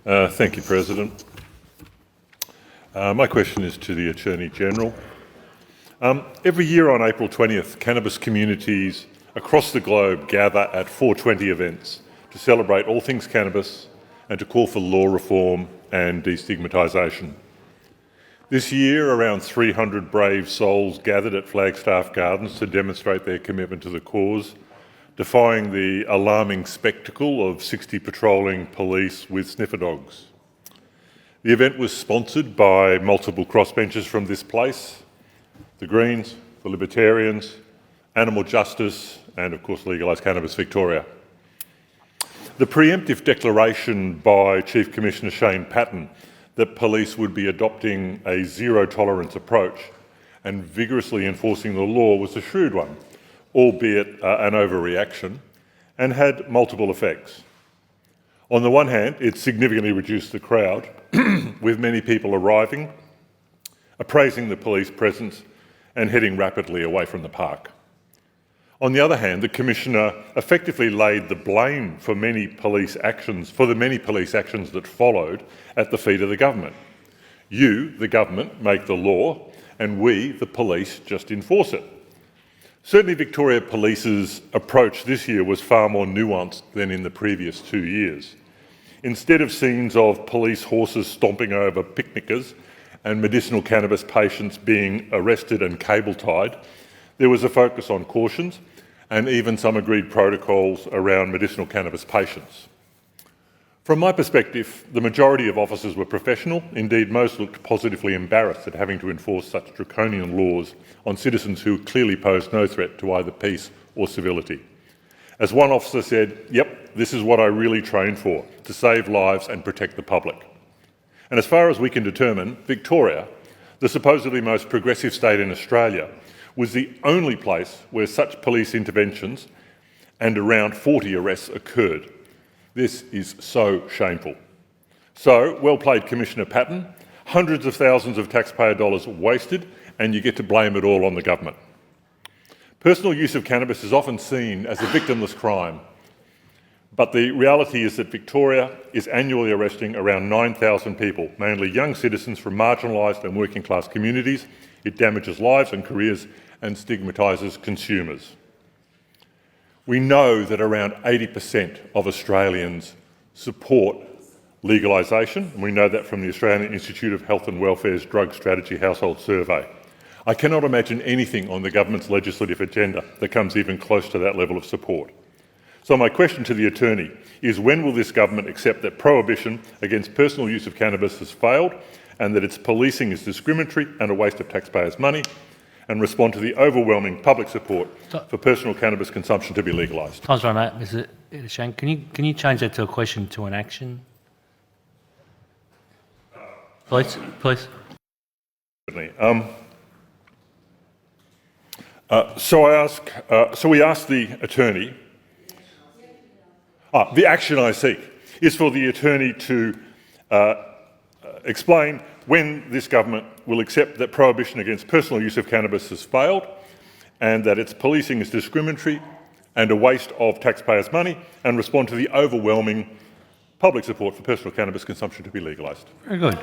Thank you, President. My question is to the Attorney-General. Every year on April 20th, cannabis communities across the globe gather at 420 events to celebrate all things cannabis and to call for law reform and destigmatisation. This year, around 300 brave souls gathered at Flagstaff Gardens to demonstrate their commitment to the cause, defying the alarming spectacle of 60 patrolling police with sniffer dogs. The event was sponsored by multiple crossbenchers from this place: the Greens, the Libertarians, Animal Justice and, of course, Legalise Cannabis Victoria. The preemptive declaration by Chief Commissioner Shane Patton that police would be adopting a zero-tolerance approach and vigorously enforcing the law was a shrewd one, albeit an overreaction, and had multiple effects. On the one hand, it significantly reduced the crowd, with many people arriving, appraising the police presence and heading rapidly away from the park. On the other hand, the Commissioner effectively laid the blame for the many police actions that followed at the feet of the government. You, the government, make the law, and we, the police, just enforce it. Certainly Victoria Police's approach this year was far more nuanced than in the previous 2 years. Instead of scenes of police horses stomping over picnickers and medicinal cannabis patients being arrested and cable-tied, there was a focus on cautions and even some agreed protocols around medicinal cannabis patients. From my perspective, the majority of officers were professional. Indeed, most looked positively embarrassed at having to enforce such draconian laws on citizens who clearly posed no threat to either peace or civility. As one officer said, "Yep, this is what I really trained for, to save lives and protect the public." And as far as we can determine, Victoria, the supposedly most progressive state in Australia, was the only place where such police interventions and around 40 arrests occurred. This is so shameful. So, well played, Commissioner Patton. Hundreds of thousands of taxpayer dollars wasted, and you get to blame it all on the government. Personal use of cannabis is often seen as a victimless crime, but the reality is that Victoria is annually arresting around 9,000 people, mainly young citizens from marginalised and working class communities. It damages lives and careers and stigmatises consumers. We know that around 80% of Australians support legalisation, and we know that from the Australian Institute of Health and Welfare's Drug Strategy Household Survey. I cannot imagine anything on the government's legislative agenda that comes even close to that level of support. So my question to the Attorney is, when will this government accept that prohibition against personal use of cannabis has failed and that its policing is discriminatory and a waste of taxpayers' money, and respond to the overwhelming public support for personal cannabis consumption to be legalised? Time's run out, Mr. Ettershank. Can you change that to a question to an action? Please. Certainly. So we ask the Attorney. The action I seek is for the Attorney to explain when this government will accept that prohibition against personal use of cannabis has failed and that its policing is discriminatory and a waste of taxpayers' money, and respond to the overwhelming public support for personal cannabis consumption to be legalised. Very good.